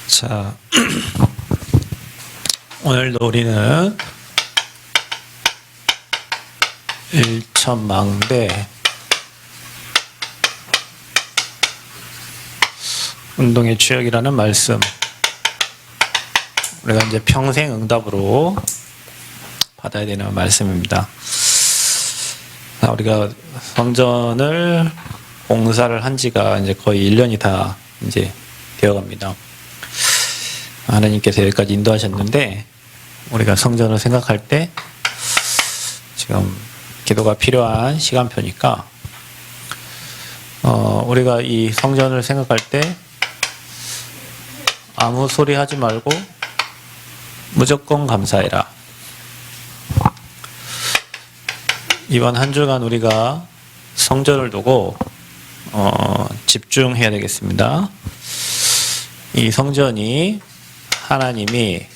자, 오늘도 우리는 일천망대 운동의 취역이라는 말씀, 우리가 이제 평생 응답으로 받아야 되는 말씀입니다. 우리가 성전을 공사를 한 지가 이제 거의 1년이 다 이제 되어갑니다. 하나님께서 여기까지 인도하셨는데, 우리가 성전을 생각할 때 지금 기도가 필요한 시간표니까, 우리가 이 성전을 생각할 때 아무 소리 하지 말고 무조건 감사해라. 이번 한 주간 우리가 성전을 두고 집중해야 되겠습니다. 이 성전이 하나님이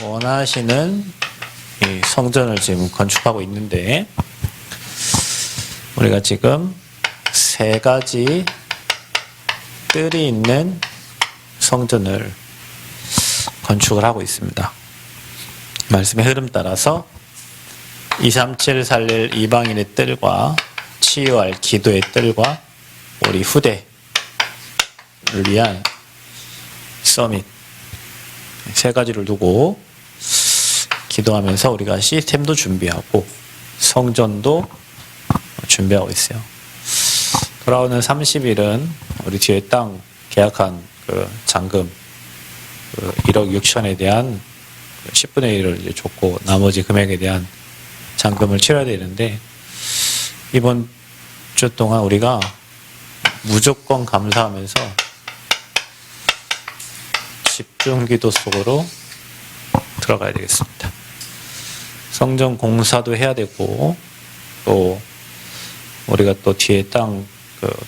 원하시는 이 성전을 지금 건축하고 있는데, 우리가 지금 세 가지 뜰이 있는 성전을 건축을 하고 있습니다. 말씀의 흐름 따라서 237 살릴 이방인의 뜰과 치유할 기도의 뜰과 우리 후대를 위한 서밋, 세 가지를 두고 기도하면서 우리가 시스템도 준비하고 성전도 준비하고 있어요. 돌아오는 30일은 우리 뒤에 땅 계약한 그 잔금 1억 6천에 대한 10분의 1을 이제 줬고, 나머지 금액에 대한 잔금을 치러야 되는데, 이번 주 동안 우리가 무조건 감사하면서 집중 기도 속으로 들어가야 되겠습니다. 성전 공사도 해야 되고, 또 우리가 또 뒤에 땅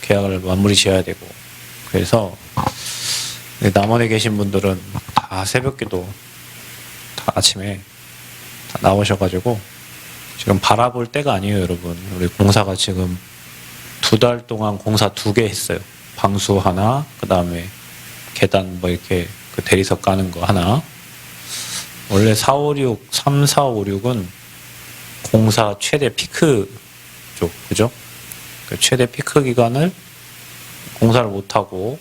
계약을 마무리 지어야 되고, 그래서 남원에 계신 분들은 다 새벽 기도 다 아침에 다 나오셔가지고, 지금 바라볼 때가 아니에요, 여러분. 우리 공사가 지금 2달 동안 공사 2개 했어요. 방수 하나, 그 다음에 계단 뭐 이렇게 그 대리석 까는 거 하나. 원래 3, 4, 5, 6은 공사 최대 피크 쪽, 그죠? 그 최대 피크 기간을 공사를 못하고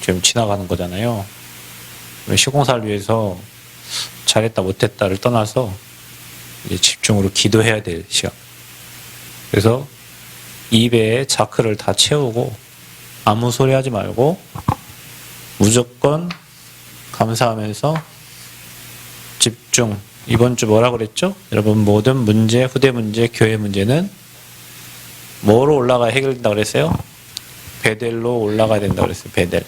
지금 지나가는 거잖아요. 시공사를 위해서 잘했다 못했다를 떠나서 이제 집중으로 기도해야 될 시간. 그래서 입에 자크를 다 채우고 아무 소리 하지 말고 무조건 감사하면서 집중. 이번 주 뭐라 그랬죠? 여러분, 모든 문제, 후대 문제, 교회 문제는 뭐로 올라가야 해결된다고 그랬어요? 베델로 올라가야 된다고 그랬어요. 베델.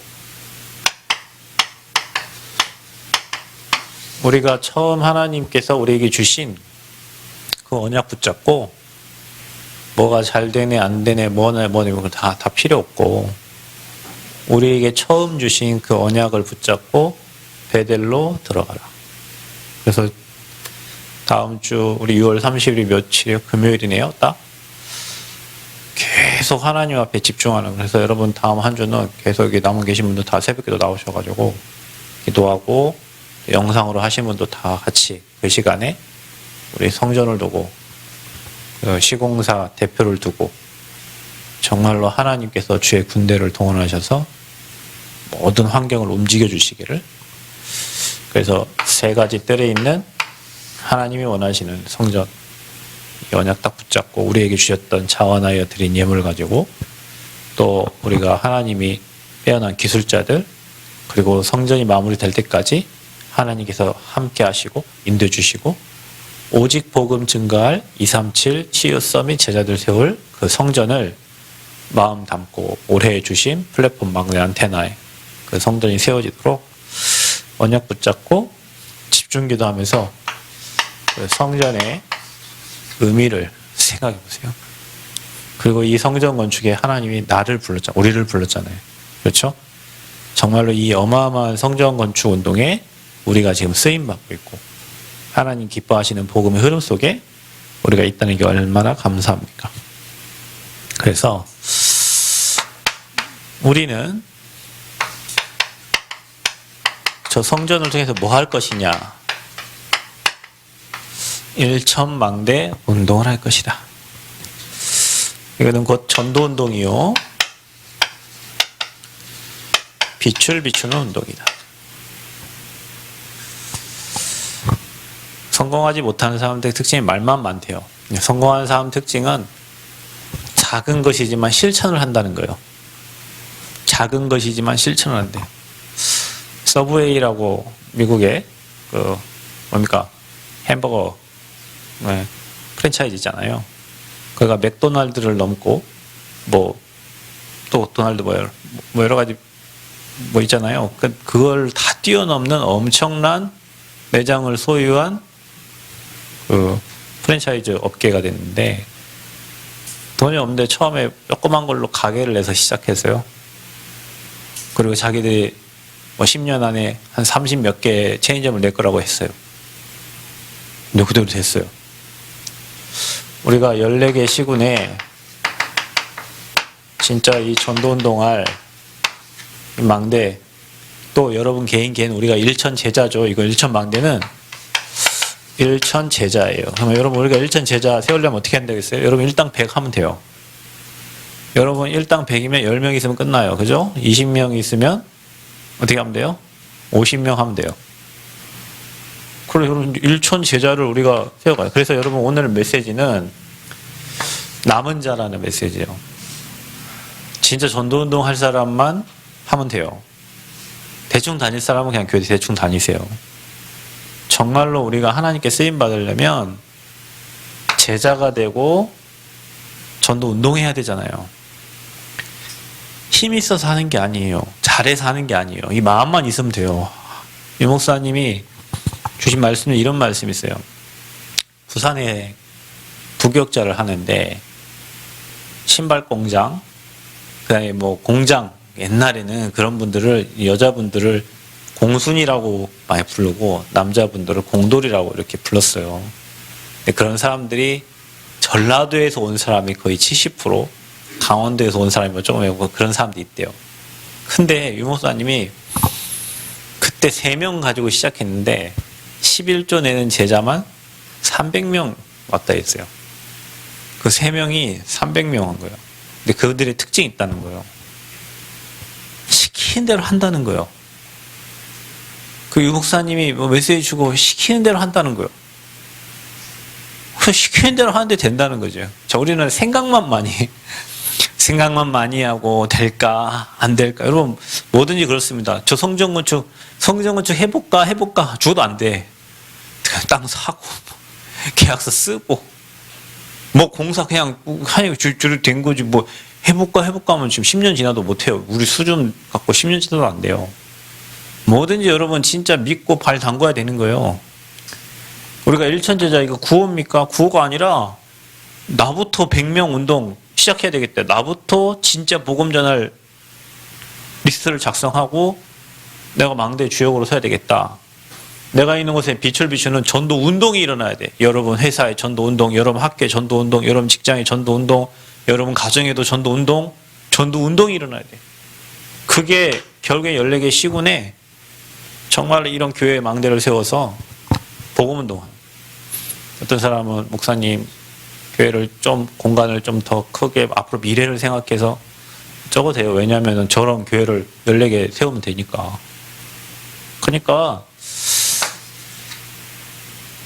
우리가 처음 하나님께서 우리에게 주신 그 언약 붙잡고, 뭐가 잘 되네 안 되네 뭐네 다 필요 없고, 우리에게 처음 주신 그 언약을 붙잡고 베델로 들어가라. 그래서 다음 주 우리 6월 30일이 며칠이에요? 금요일이네요. 딱 계속 하나님 앞에 집중하는. 그래서 여러분 다음 한 주는 계속 여기 남은 계신 분들 다 새벽기도 나오셔가지고 기도하고, 영상으로 하신 분도 다 같이 그 시간에 우리 성전을 두고 그 시공사 대표를 두고 정말로 하나님께서 주의 군대를 동원하셔서 모든 환경을 움직여 주시기를. 그래서 세 가지 뜰에 있는 하나님이 원하시는 성전, 이 언약 딱 붙잡고 우리에게 주셨던 자원하여 드린 예물을 가지고, 또 우리가 하나님이 빼어난 기술자들, 그리고 성전이 마무리될 때까지 하나님께서 함께 하시고 인도해 주시고, 오직 복음 증가할 237 치유 서밋 제자들 세울 그 성전을 마음 담고 올해 주신 플랫폼 막내 안테나에 그 성전이 세워지도록 언약 붙잡고 집중 기도하면서 그 성전의 의미를 생각해 보세요. 그리고 이 성전 건축에 하나님이 나를 불렀잖아요. 우리를 불렀잖아요. 그렇죠? 정말로 이 어마어마한 성전 건축 운동에 우리가 지금 쓰임받고 있고, 하나님 기뻐하시는 복음의 흐름 속에 우리가 있다는 게 얼마나 감사합니까? 그래서 우리는 저 성전을 통해서 뭐 할 것이냐? 일천망대 운동을 할 것이다. 이거는 곧 전도운동이요. 빛을 비추는 운동이다. 성공하지 못하는 사람들의 특징이 말만 많대요. 성공하는 사람 특징은 작은 것이지만 실천을 한다는 거예요. 작은 것이지만 실천을 한대요. 서브웨이라고 미국의 뭡니까? 햄버거 프랜차이즈 있잖아요. 그가 맥도날드를 넘고 또 도날드 뭐 여러 가지 뭐 있잖아요. 그걸 다 뛰어넘는 엄청난 매장을 소유한 그 프랜차이즈 업계가 됐는데 돈이 없는데 처음에 조그만 걸로 가게를 내서 시작했어요. 그리고 자기들이 뭐 10년 안에 한 30 몇 개 체인점을 낼 거라고 했어요. 근데 그대로 됐어요. 우리가 14개 시군에 진짜 이 전도운동할 망대, 또 여러분 개인 우리가 일천 제자죠. 이거 일천 망대는 일천 제자예요. 그러면 여러분 우리가 일천 제자 세우려면 어떻게 해야 되겠어요? 여러분 일당 100 하면 돼요. 여러분 일당 100이면 10명 있으면 끝나요. 그죠? 20명 있으면 어떻게 하면 돼요? 50명 하면 돼요. 그래서 여러분 일천 제자를 우리가 세워가요. 그래서 여러분 오늘 메시지는 남은 자라는 메시지예요. 진짜 전도운동 할 사람만 하면 돼요. 대충 다닐 사람은 그냥 교회 대충 다니세요. 정말로 우리가 하나님께 쓰임 받으려면 제자가 되고 전도 운동해야 되잖아요. 힘이 있어서 하는 게 아니에요. 잘해서 하는 게 아니에요. 이 마음만 있으면 돼요. 유 목사님이 주신 말씀에 이런 말씀이 있어요. 부산에 부교육자를 하는데 신발 공장, 그다음에 뭐 공장, 옛날에는 그런 분들을, 여자분들을 공순이라고 많이 부르고 남자분들을 공돌이라고 이렇게 불렀어요. 근데 그런 사람들이 전라도에서 온 사람이 거의 70%, 강원도에서 온 사람이 뭐 조금 있고 그런 사람도 있대요. 근데 유 목사님이 그때 3명 가지고 시작했는데 11조 내는 제자만 300명 왔다 했어요. 그 3명이 300명 한 거예요. 근데 그들의 특징이 있다는 거예요. 시키는 대로 한다는 거예요. 그 유 목사님이 뭐 메시지 주고 시키는 대로 한다는 거예요. 그 시키는 대로 하는데 된다는 거죠. 자, 우리는 생각만 많이 하고 될까 안 될까. 여러분 뭐든지 그렇습니다. 저 성전 건축 해볼까 죽어도 안 돼. 땅 사고 계약서 쓰고 뭐 공사 그냥 하니 줄줄 된 거지. 뭐 해볼까 하면 지금 10년 지나도 못해요. 우리 수준 갖고 10년 지나도 안 돼요. 뭐든지 여러분 진짜 믿고 발 담궈야 되는 거예요. 우리가 일천제자 이거 구호입니까? 구호가 아니라 나부터 100명 운동 시작해야 되겠다. 나부터 진짜 복음 전할 리스트를 작성하고 내가 망대 주역으로 서야 되겠다. 내가 있는 곳에 빛을 비추는 전도 운동이 일어나야 돼. 여러분 회사에 전도 운동, 여러분 학교에 전도 운동, 여러분 직장에 전도 운동, 여러분 가정에도 전도 운동이 일어나야 돼. 그게 결국에 14개 시군에 정말 이런 교회의 망대를 세워서 복음 운동하는. 어떤 사람은 목사님 교회를 좀 공간을 좀 더 크게 앞으로 미래를 생각해서 적어도 돼요. 왜냐하면 저런 교회를 14개 세우면 되니까. 그러니까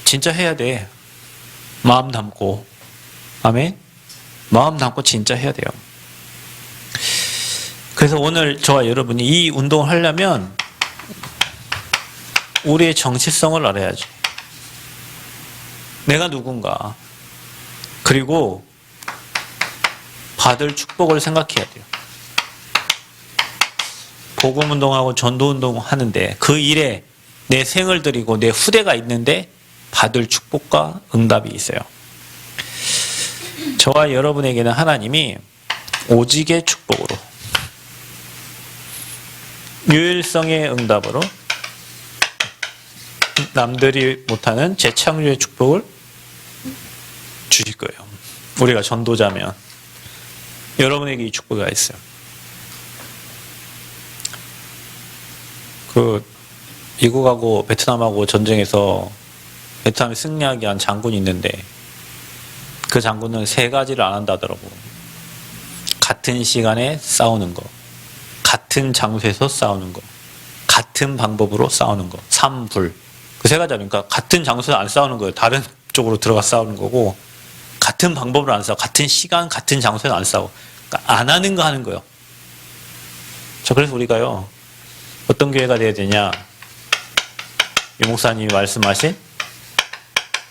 진짜 해야 돼. 마음 담고. 아멘. 마음 담고 진짜 해야 돼요. 그래서 오늘 저와 여러분이 이 운동을 하려면 우리의 정체성을 알아야지. 내가 누군가. 그리고 받을 축복을 생각해야 돼요. 복음 운동하고 전도 운동 하는데 그 일에 내 생을 들이고 내 후대가 있는데 받을 축복과 응답이 있어요. 저와 여러분에게는 하나님이 오직의 축복으로, 유일성의 응답으로, 남들이 못하는 재창조의 축복을 주실 거예요. 우리가 전도자면 여러분에게 이 축복이 있어요. 미국하고 베트남하고 전쟁에서 베트남이 승리하게 한 장군이 있는데 그 장군은 세 가지를 안 한다더라고. 같은 시간에 싸우는 거, 같은 장소에서 싸우는 거, 같은 방법으로 싸우는 거. 3불. 그 세 가지 하니까 같은 장소에서 안 싸우는 거예요. 다른 쪽으로 들어가 싸우는 거고, 같은 방법으로 안 싸워. 같은 시간, 같은 장소에서 안 싸워. 그러니까 안 하는 거 하는 거예요. 자, 그래서 우리가요, 어떤 교회가 돼야 되냐? 유 목사님이 말씀하신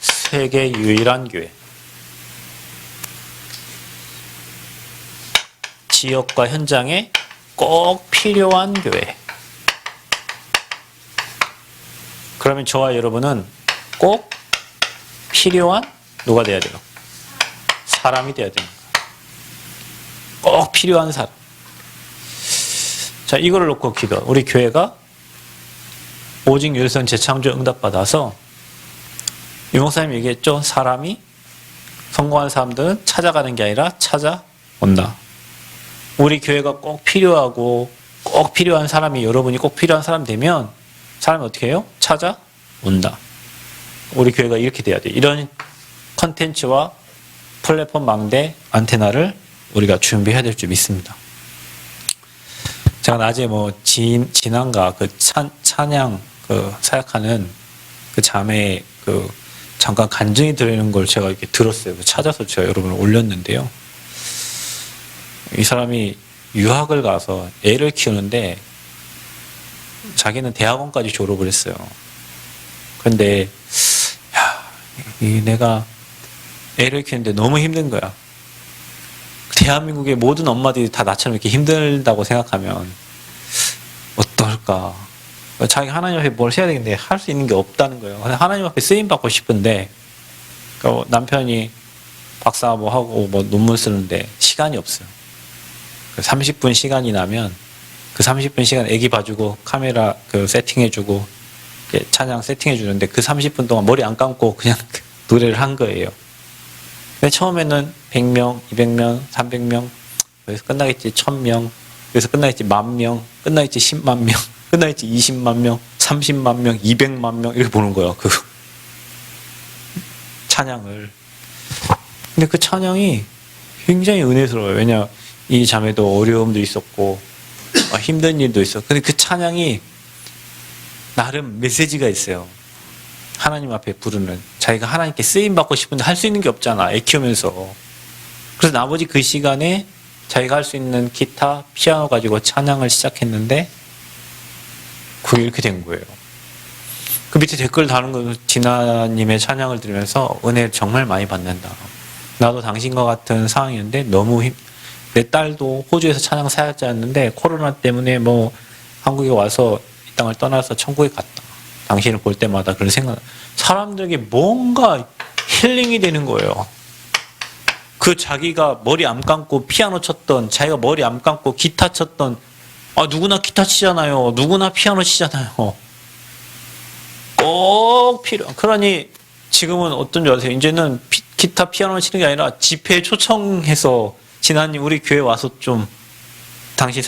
세계 유일한 교회. 지역과 현장에 꼭 필요한 교회. 그러면 저와 여러분은 꼭 필요한 누가 돼야 돼요? 사람이 돼야 됩니다. 꼭 필요한 사람. 자, 이거를 놓고 기도. 우리 교회가 오직 열선 재창조 응답받아서 유 목사님 얘기했죠. 사람이 성공한 사람들은 찾아가는 게 아니라 찾아온다. 우리 교회가 꼭 필요하고 꼭 필요한 사람이 여러분이 꼭 필요한 사람 되면 사람이 어떻게 해요? 찾아온다. 우리 교회가 이렇게 돼야 돼. 이런 컨텐츠와 플랫폼 망대 안테나를 우리가 준비해야 될 줄 믿습니다. 제가 낮에 진안가 그 찬양 사역하는 그 자매 잠깐 간증이 들리는 걸 제가 이렇게 들었어요. 찾아서 제가 여러분을 올렸는데요. 이 사람이 유학을 가서 애를 키우는데 자기는 대학원까지 졸업을 했어요. 그런데 내가 애를 키우는데 너무 힘든 거야. 대한민국의 모든 엄마들이 다 나처럼 이렇게 힘들다고 생각하면 어떨까? 자기 하나님 앞에 뭘 해야 되겠는데 할 수 있는 게 없다는 거예요. 하나님 앞에 쓰임 받고 싶은데 남편이 박사 하고 논문 쓰는데 시간이 없어요. 30분 시간이 나면 그 30분 시간 애기 봐주고 카메라 세팅해주고 찬양 세팅해주는데 그 30분 동안 머리 안 감고 그냥 노래를 한 거예요. 근데 처음에는 100명, 200명, 300명, 여기서 끝나겠지 1000명, 여기서 끝나겠지 10,000명, 끝나겠지 10만 명, 끝나겠지 20만 명, 30만 명, 200만 명 이렇게 보는 거예요. 그 찬양을. 근데 그 찬양이 굉장히 은혜스러워요. 왜냐 이 자매도 어려움도 있었고 힘든 일도 있었고 근데 그 찬양이 나름 메시지가 있어요. 하나님 앞에 부르는 자기가 하나님께 쓰임받고 싶은데 할 수 있는 게 없잖아. 애 키우면서. 그래서 나머지 그 시간에 자기가 할 수 있는 기타, 피아노 가지고 찬양을 시작했는데 그게 이렇게 된 거예요. 그 밑에 댓글 다는 거 진아님의 찬양을 들으면서 은혜를 정말 많이 받는다. 나도 당신과 같은 상황이었는데 너무 내 딸도 호주에서 찬양 사역자였는데 코로나 때문에 한국에 와서 이 땅을 떠나서 천국에 갔다. 당신을 볼 때마다 그런 생각. 사람들에게 뭔가 힐링이 되는 거예요. 그 자기가 머리 안 감고 피아노 쳤던, 자기가 머리 안 감고 기타 쳤던, 누구나 기타 치잖아요. 누구나 피아노 치잖아요. 꼭 그러니 지금은 어떤 줄 아세요? 이제는 기타, 피아노 치는 게 아니라 집회에 초청해서 지난님 우리 교회 와서 좀 당신이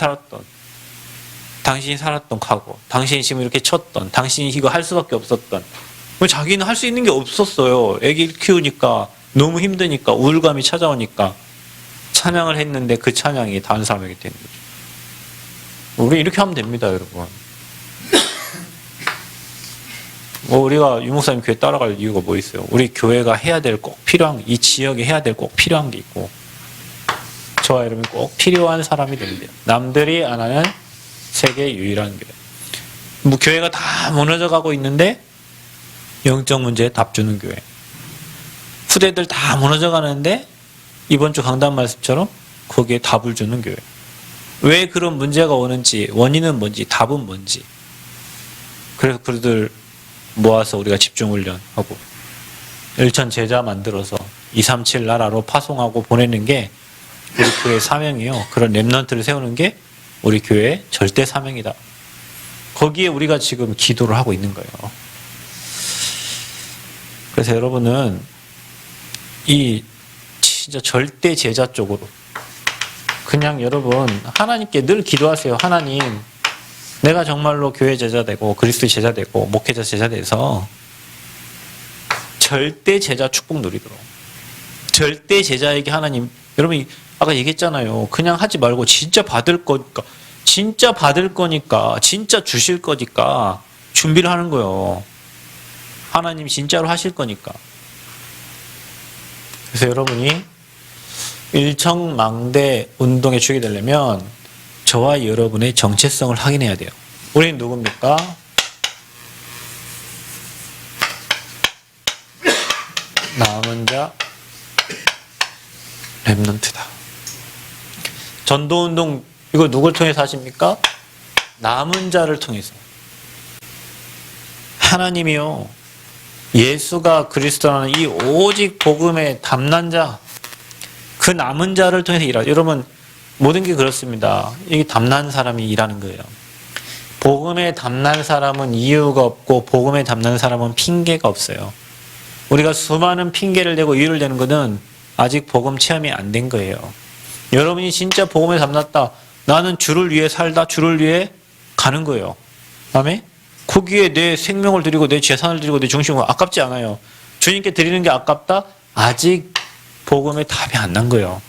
살았던 각오, 당신이 지금 이렇게 쳤던, 당신이 이거 할 수밖에 없었던. 자기는 할 수 있는 게 없었어요. 애기 키우니까 너무 힘드니까 우울감이 찾아오니까 찬양을 했는데 그 찬양이 다른 사람에게 되는 거죠. 우리 이렇게 하면 됩니다, 여러분. 우리가 유 목사님 교회 따라갈 이유가 뭐 있어요? 우리 교회가 해야 될 꼭 필요한, 이 지역에 해야 될 꼭 필요한 게 있고 저와 여러분이 꼭 필요한 사람이 됩니다. 남들이 안 하는 세계 유일한 교회. 교회가 다 무너져 가고 있는데 영적 문제에 답 주는 교회. 후대들 다 무너져 가는데 이번 주 강단 말씀처럼 거기에 답을 주는 교회. 왜 그런 문제가 오는지, 원인은 뭔지, 답은 뭔지. 그래서 그들 모아서 우리가 집중훈련하고 1천 제자 만들어서 237 나라로 파송하고 보내는 게 우리 교회의 사명이요. 그런 랩런트를 세우는 게 우리 교회의 절대 사명이다. 거기에 우리가 지금 기도를 하고 있는 거예요. 그래서 여러분은 이 진짜 절대 제자 쪽으로 그냥 여러분 하나님께 늘 기도하세요. 하나님 내가 정말로 교회 제자 되고 그리스도 제자 되고 목회자 제자 돼서 절대 제자 축복 누리도록, 절대 제자에게 하나님, 여러분 아까 얘기했잖아요. 그냥 하지 말고 진짜 받을 거니까, 진짜 받을 거니까, 진짜 주실 거니까 준비를 하는 거예요. 하나님 진짜로 하실 거니까. 그래서 여러분이 일청망대 운동에 주게 되려면 저와 여러분의 정체성을 확인해야 돼요. 우리는 누굽니까? 남은 자 렘넌트다. 전도운동 이거 누굴 통해서 하십니까? 남은 자를 통해서. 하나님이요, 예수가 그리스도라는 이 오직 복음의 담난 자, 그 남은 자를 통해서 일하죠. 여러분 모든 게 그렇습니다. 이게 담난 사람이 일하는 거예요. 복음에 담난 사람은 이유가 없고 복음에 담난 사람은 핑계가 없어요. 우리가 수많은 핑계를 대고 이유를 대는 것은 아직 복음 체험이 안 된 거예요. 여러분이 진짜 복음에 담났다. 나는 주를 위해 살다. 주를 위해 가는 거예요. 아멘? 거기에 내 생명을 드리고 내 재산을 드리고 내 중심을 아깝지 않아요. 주님께 드리는 게 아깝다? 아직 복음에 답이 안 난 거예요.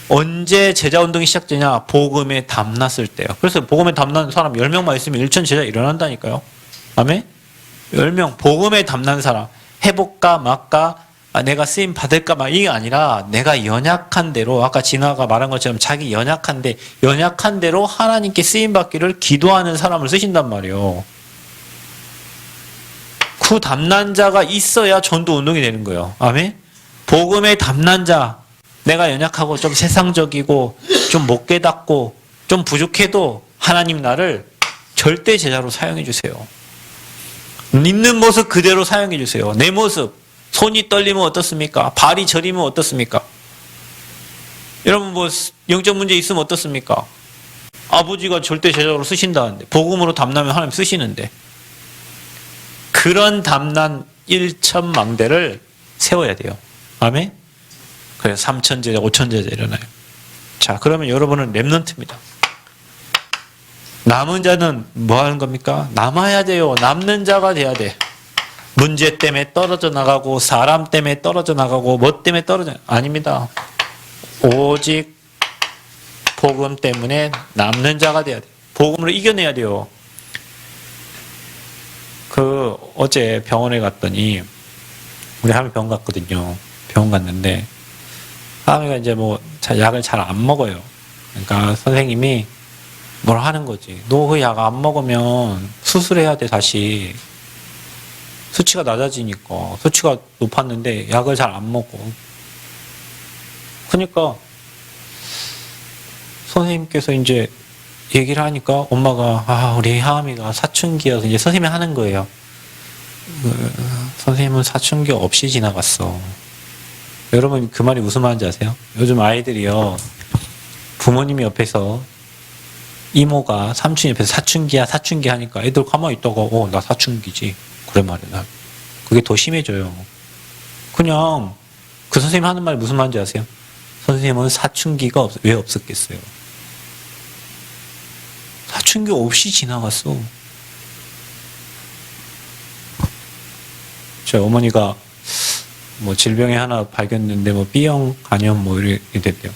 언제 제자운동이 시작되냐? 복음에 담났을 때요. 그래서 복음에 담난 사람 10명만 있으면 1천 제자 일어난다니까요. 아멘? 10명 복음에 담난 사람, 해볼까 말까, 내가 쓰임 받을까 막 이게 아니라 내가 연약한 대로, 아까 진아가 말한 것처럼 자기 연약한 대로 하나님께 쓰임 받기를 기도하는 사람을 쓰신단 말이에요. 그 담난 자가 있어야 전도 운동이 되는 거예요. 아멘? 복음의 담난 자, 내가 연약하고 좀 세상적이고 좀 못 깨닫고 좀 부족해도 하나님 나를 절대 제자로 사용해 주세요. 있는 모습 그대로 사용해 주세요. 내 모습, 손이 떨리면 어떻습니까? 발이 저리면 어떻습니까? 여러분 뭐 영적 문제 있으면 어떻습니까? 아버지가 절대 제자로 쓰신다는데, 복음으로 담나면 하나님 쓰시는데, 그런 담난 일천망대를 세워야 돼요. 아멘? 그래서 3천 제자, 5천 제자 일어나요. 자, 그러면 여러분은 렘넌트입니다. 남은 자는 뭐 하는 겁니까? 남아야 돼요. 남는 자가 돼야 돼. 문제 때문에 떨어져 나가고, 사람 때문에 떨어져 나가고, 뭐 때문에 아닙니다. 오직 복음 때문에 남는 자가 돼야 돼. 복음으로 이겨내야 돼요. 어제 병원에 갔더니, 우리 하미 병원 갔거든요. 병원 갔는데, 하미가 이제 약을 잘 안 먹어요. 그러니까 선생님이 뭘 하는 거지. 너 그 약 안 먹으면 수술해야 돼, 다시. 수치가 낮아지니까. 수치가 높았는데 약을 잘 안 먹어. 그러니까 선생님께서 이제 얘기를 하니까 엄마가, 우리 하미가 사춘기여서 이제 선생님이 하는 거예요. 선생님은 사춘기 없이 지나갔어. 여러분 그 말이 무슨 말인지 아세요? 요즘 아이들이요, 부모님이 옆에서, 이모가 삼촌 옆에서 사춘기야 하니까 애들 가만히 있다가 나 사춘기지 그래 말이야. 그게 더 심해져요. 그냥 그 선생님 하는 말이 무슨 말인지 아세요? 선생님은 사춘기가 왜 없었겠어요? 사춘기 없이 지나갔어. 저 어머니가 질병이 하나 발견됐는데 B형 간염 이렇게 됐대요.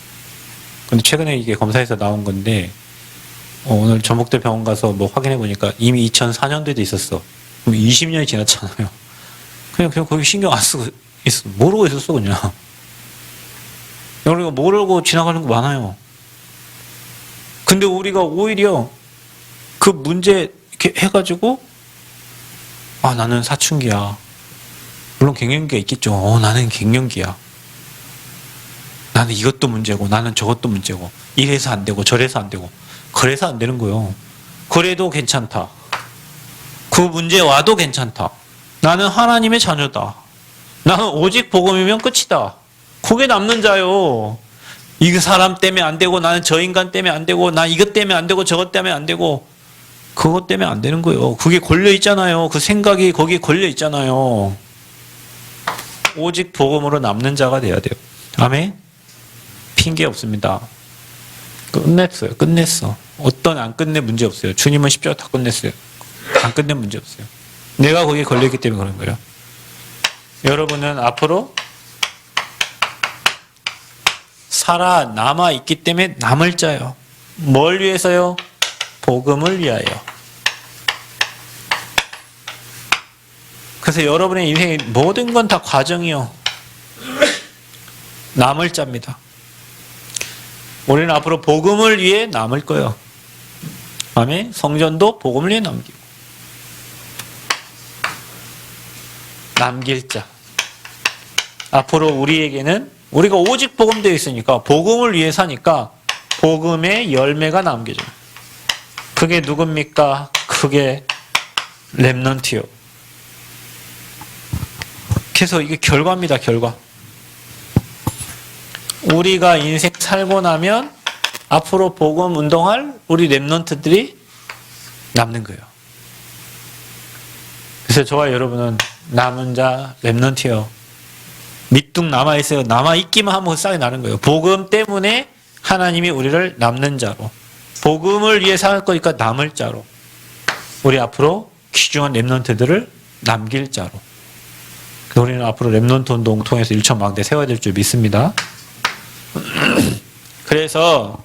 근데 최근에 이게 검사에서 나온 건데, 오늘 전북대 병원 가서 확인해 보니까 이미 2004년도에도 있었어. 그럼 20년이 지났잖아요. 그냥 거기 신경 안 쓰고 있어. 모르고 있었어, 그냥. 우리가 모르고 지나가는 거 많아요. 근데 우리가 오히려 그 문제 이렇게 해가지고, 나는 사춘기야. 물론 갱년기가 있겠죠. 나는 갱년기야. 나는 이것도 문제고, 나는 저것도 문제고, 이래서 안 되고, 저래서 안 되고, 그래서 안 되는 거예요. 그래도 괜찮다. 그 문제 와도 괜찮다. 나는 하나님의 자녀다. 나는 오직 복음이면 끝이다. 그게 남는 자요. 이 사람 때문에 안 되고, 나는 저 인간 때문에 안 되고, 나 이것 때문에 안 되고, 저것 때문에 안 되고, 그것 때문에 안 되는 거예요. 그게 걸려 있잖아요. 그 생각이 거기에 걸려 있잖아요. 오직 복음으로 남는 자가 돼야 돼요. 아멘? 핑계 없습니다. 끝냈어요. 끝냈어. 어떤 안 끝내 문제 없어요. 주님은 십자가 다 끝냈어요. 안 끝내 문제 없어요. 내가 거기에 걸려있기 때문에 그런 거예요. 여러분은 앞으로 살아남아 있기 때문에 남을 자요. 뭘 위해서요? 복음을 위하여. 그래서 여러분의 인생의 모든 건 다 과정이요. 남을 자입니다. 우리는 앞으로 복음을 위해 남을 거예요. 아멘. 성전도 복음을 위해 남기고. 남길 자. 앞으로 우리에게는 우리가 오직 복음되어 있으니까 복음을 위해 사니까 복음의 열매가 남겨져요. 그게 누굽니까? 그게 렘넌트요. 그래서 이게 결과입니다. 결과. 우리가 인생 살고 나면 앞으로 복음 운동할 우리 렘넌트들이 남는 거예요. 그래서 저와 여러분은 남은 자 렘넌트요. 밑둥 남아있어요. 남아있기만 하면 싹이 나는 거예요. 복음 때문에 하나님이 우리를 남는 자로, 복음을 위해 살 거니까 남을 자로, 우리 앞으로 귀중한 렘넌트들을 남길 자로. 우리는 앞으로 렘넌트 운동 통해서 일천망대 세워야 될 줄 믿습니다. 그래서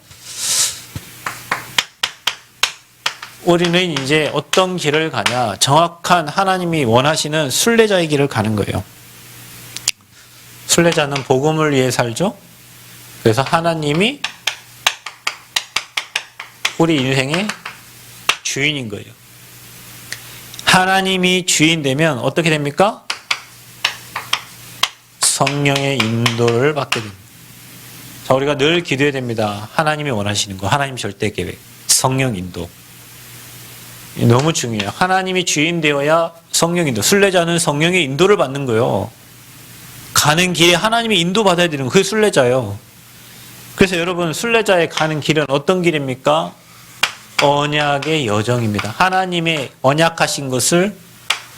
우리는 이제 어떤 길을 가냐, 정확한 하나님이 원하시는 순례자의 길을 가는 거예요. 순례자는 복음을 위해 살죠. 그래서 하나님이 우리 인생의 주인인 거예요. 하나님이 주인 되면 어떻게 됩니까? 성령의 인도를 받게 됩니다. 자, 우리가 늘 기도해야 됩니다. 하나님이 원하시는 거, 하나님 절대 계획, 성령 인도. 너무 중요해요. 하나님이 주인 되어야 성령 인도. 순례자는 성령의 인도를 받는 거예요. 가는 길에 하나님이 인도받아야 되는 거, 그게 순례자예요. 그래서 여러분, 순례자의 가는 길은 어떤 길입니까? 언약의 여정입니다. 하나님의 언약하신 것을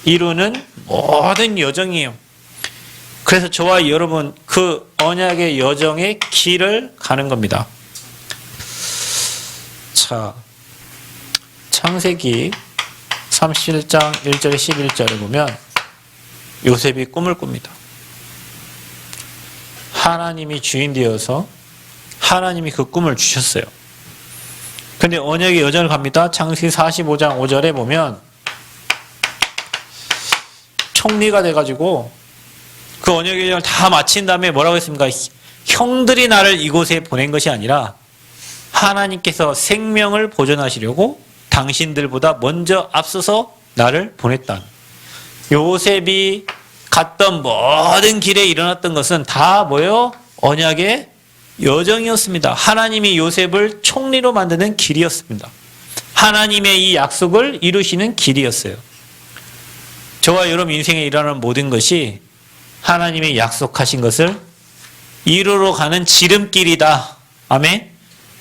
이루는 모든 여정이에요. 그래서 저와 여러분, 그 언약의 여정의 길을 가는 겁니다. 자, 창세기 37장 1절 11절을 보면 요셉이 꿈을 꿉니다. 하나님이 주인 되어서 하나님이 그 꿈을 주셨어요. 근데 언약의 여정을 갑니다. 창세기 45장 5절에 보면 총리가 돼가지고 그 언약의 여정을 다 마친 다음에 뭐라고 했습니까? 형들이 나를 이곳에 보낸 것이 아니라 하나님께서 생명을 보존하시려고 당신들보다 먼저 앞서서 나를 보냈다. 요셉이 갔던 모든 길에 일어났던 것은 다 뭐예요? 언약의 여정이었습니다. 하나님이 요셉을 총리로 만드는 길이었습니다. 하나님의 이 약속을 이루시는 길이었어요. 저와 여러분 인생에 일어나는 모든 것이 하나님의 약속하신 것을 이루러 가는 지름길이다. 아멘.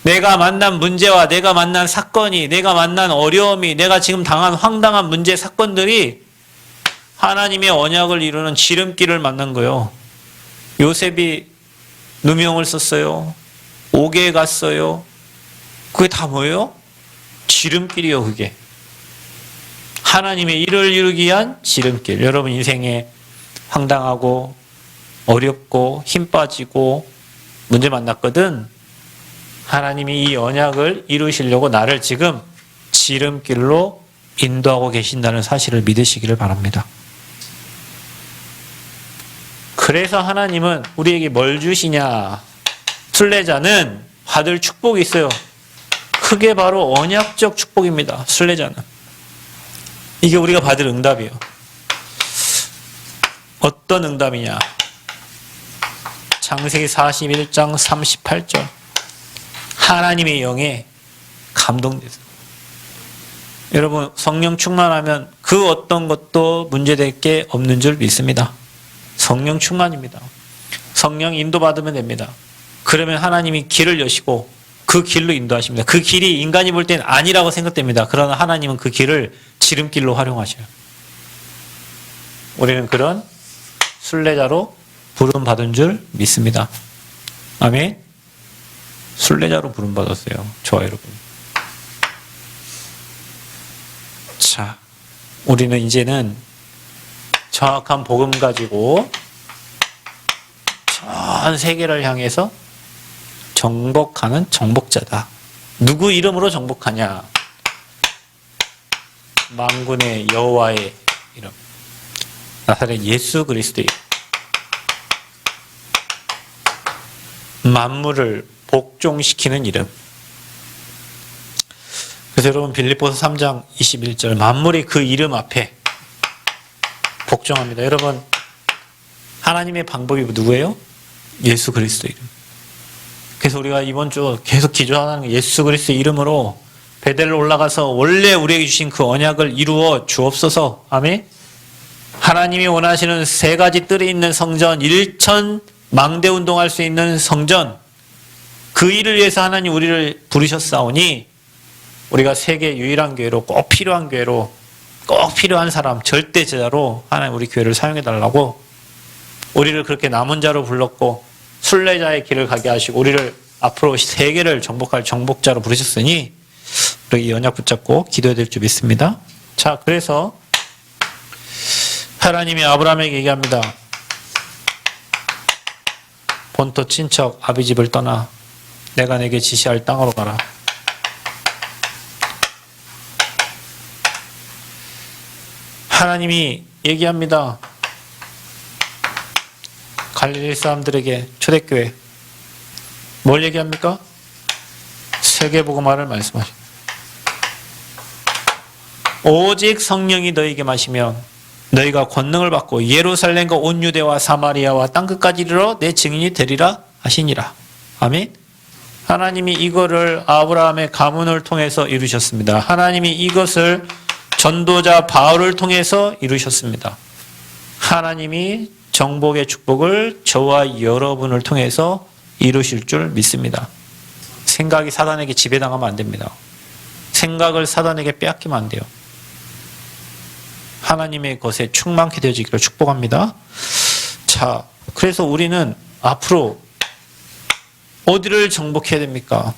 내가 만난 문제와 내가 만난 사건이, 내가 만난 어려움이, 내가 지금 당한 황당한 문제 사건들이 하나님의 언약을 이루는 지름길을 만난 거예요. 요셉이 누명을 썼어요. 옥에 갔어요. 그게 다 뭐예요? 지름길이요, 그게. 하나님의 일을 이루기 위한 지름길. 여러분 인생에 황당하고 어렵고 힘 빠지고 문제 만났거든. 하나님이 이 언약을 이루시려고 나를 지금 지름길로 인도하고 계신다는 사실을 믿으시기를 바랍니다. 그래서 하나님은 우리에게 뭘 주시냐? 순례자는 받을 축복이 있어요. 그게 바로 언약적 축복입니다. 순례자는. 이게 우리가 받을 응답이에요. 어떤 응답이냐? 창세기 41장 38절. 하나님의 영에 감동돼서. 여러분 성령 충만하면 그 어떤 것도 문제될 게 없는 줄 믿습니다. 성령 충만입니다. 성령 인도받으면 됩니다. 그러면 하나님이 길을 여시고 그 길로 인도하십니다. 그 길이 인간이 볼 땐 아니라고 생각됩니다. 그러나 하나님은 그 길을 지름길로 활용하셔요. 우리는 그런 순례자로 부름받은 줄 믿습니다. 아멘. 순례자로 부름받았어요. 저와 여러분. 자, 우리는 이제는 정확한 복음 가지고 전 세계를 향해서 정복하는 정복자다. 누구 이름으로 정복하냐? 만군의 여호와의 이름, 나사렛 예수 그리스도의 이름, 만물을 복종시키는 이름. 그래서 여러분 빌립보서 3장 21절, 만물이 그 이름 앞에 복종합니다. 여러분, 하나님의 방법이 누구예요? 예수 그리스도 이름. 그래서 우리가 이번 주 계속 기도하는 예수 그리스도의 이름으로 베델로 올라가서 원래 우리에게 주신 그 언약을 이루어 주옵소서. 아멘. 하나님이 원하시는 세 가지 뜰이 있는 성전, 일천 망대 운동할 수 있는 성전, 그 일을 위해서 하나님 우리를 부르셨사오니 우리가 세계 유일한 교회로, 꼭 필요한 교회로, 꼭 필요한 사람, 절대 제자로 하나님 우리 교회를 사용해 달라고, 우리를 그렇게 남은 자로 불렀고 순례자의 길을 가게 하시고 우리를 앞으로 세계를 정복할 정복자로 부르셨으니 우리 이 언약 붙잡고 기도해야 될 줄 믿습니다. 자, 그래서 하나님이 아브라함에게 얘기합니다. 본토 친척 아비 집을 떠나 내가 내게 지시할 땅으로 가라. 하나님이 얘기합니다. 갈릴리 사람들에게, 초대교회 뭘 얘기합니까? 세계복음화를 말씀하십니다. 오직 성령이 너희에게 마시면 너희가 권능을 받고 예루살렘과 온 유대와 사마리아와 땅끝까지 이르러 내 증인이 되리라 하시니라. 아멘. 하나님이 이거를 아브라함의 가문을 통해서 이루셨습니다. 하나님이 이것을 전도자 바울을 통해서 이루셨습니다. 하나님이 정복의 축복을 저와 여러분을 통해서 이루실 줄 믿습니다. 생각이 사단에게 지배당하면 안 됩니다. 생각을 사단에게 빼앗기면 안 돼요. 하나님의 것에 충만케 되어지기를 축복합니다. 자, 그래서 우리는 앞으로 어디를 정복해야 됩니까?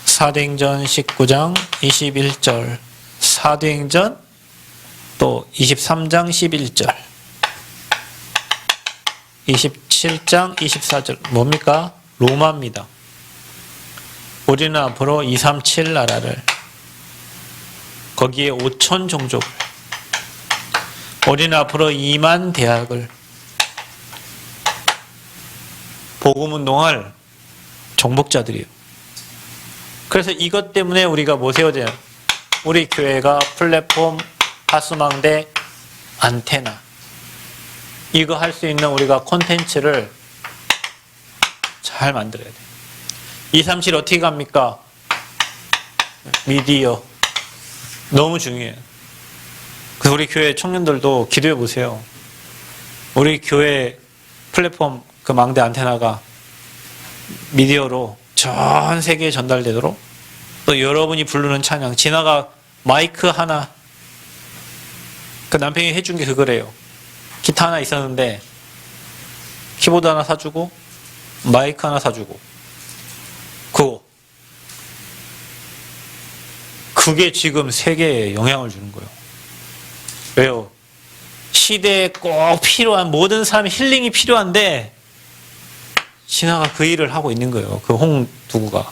사도행전 19장 21절, 사도행전 또 23장 11절, 27장 24절 뭡니까? 로마입니다. 우리는 앞으로 237 나라를, 거기에 5천 종족을, 우리는 앞으로 2만 대학을 복음운동할 정복자들이에요. 그래서 이것 때문에 우리가 뭐 세워야 돼요? 우리 교회가 플랫폼, 하수망대, 안테나, 이거 할 수 있는 우리가 콘텐츠를 잘 만들어야 돼요. 237 어떻게 갑니까? 미디어. 너무 중요해요. 그래서 우리 교회 청년들도 기도해 보세요. 우리 교회 플랫폼 그 망대 안테나가 미디어로 전 세계에 전달되도록, 또 여러분이 부르는 찬양, 진아가 마이크 하나, 그 남편이 해준 게 그거래요. 기타 하나 있었는데 키보드 하나 사주고 마이크 하나 사주고, 그게 지금 세계에 영향을 주는 거예요. 왜요? 시대에 꼭 필요한, 모든 사람이 힐링이 필요한데 신화가 그 일을 하고 있는 거예요. 그 홍두구가.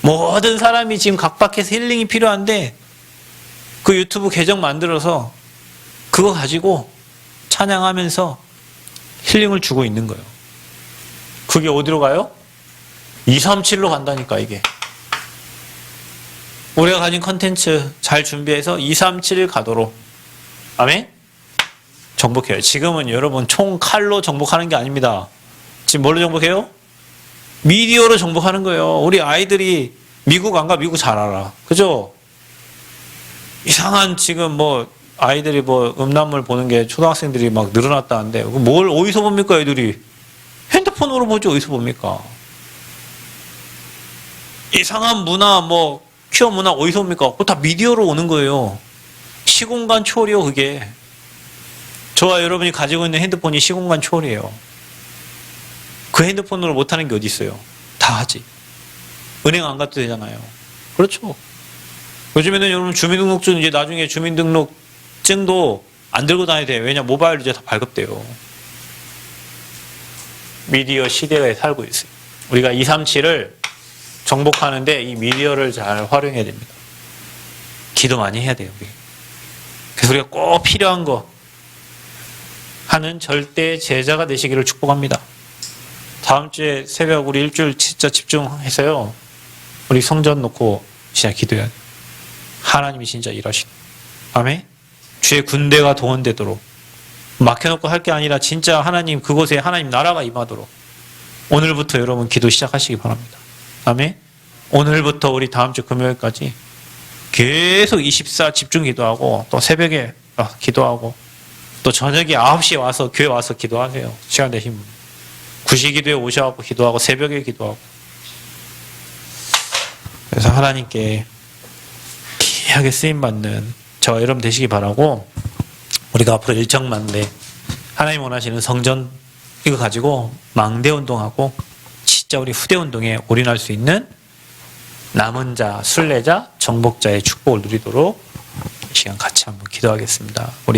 모든 사람이 지금 각박해서 힐링이 필요한데 그 유튜브 계정 만들어서 그거 가지고 찬양하면서 힐링을 주고 있는 거예요. 그게 어디로 가요? 237로 간다니까, 이게. 우리가 가진 컨텐츠 잘 준비해서 237 가도록. 아멘? 정복해요. 지금은 여러분 총 칼로 정복하는 게 아닙니다. 지금 뭘로 정복해요? 미디어로 정복하는 거예요. 우리 아이들이 미국 안 가? 미국 잘 알아. 그죠? 이상한 지금 뭐 아이들이 뭐 음란물 보는 게 초등학생들이 막 늘어났다는데 뭘 어디서 봅니까, 애들이? 핸드폰으로 보지 어디서 봅니까? 이상한 문화, 뭐 퀴어 문화 어디서 옵니까? 그거 다 미디어로 오는 거예요. 시공간 초월이요, 그게. 저와 여러분이 가지고 있는 핸드폰이 시공간 초월이에요. 그 핸드폰으로 못하는 게 어디 있어요? 다 하지. 은행 안 가도 되잖아요. 그렇죠. 요즘에는 여러분 주민등록증 이제 나중에 주민등록증도 안 들고 다녀야 돼요. 왜냐 모바일로 이제 다 발급돼요. 미디어 시대에 살고 있어요. 우리가 237을 정복하는데 이 미디어를 잘 활용해야 됩니다. 기도 많이 해야 돼요. 그래서 우리가 꼭 필요한 거 하는 절대 제자가 되시기를 축복합니다. 다음 주에 새벽 우리 일주일 진짜 집중해서요. 우리 성전 놓고 진짜 기도해야 돼요. 하나님이 진짜 일하시고. 아멘? 주의 군대가 동원되도록 막혀놓고 할 게 아니라 진짜 하나님 그곳에 하나님 나라가 임하도록 오늘부터 여러분 기도 시작하시기 바랍니다. 아멘? 오늘부터 우리 다음 주 금요일까지 계속 24 집중 기도하고 또 새벽에 기도하고 또 저녁에 9시에 와서 교회 와서 기도하세요. 시간 되신 분. 9시 기도에 오셔서 기도하고 새벽에 기도하고 그래서 하나님께 귀하게 쓰임받는 저와 여러분 되시기 바라고 우리가 앞으로 일정만대 하나님 원하시는 성전 이거 가지고 망대 운동하고 진짜 우리 후대 운동에 올인할 수 있는 남은 자, 순례자, 정복자의 축복을 누리도록 이 시간 같이 한번 기도하겠습니다. 우리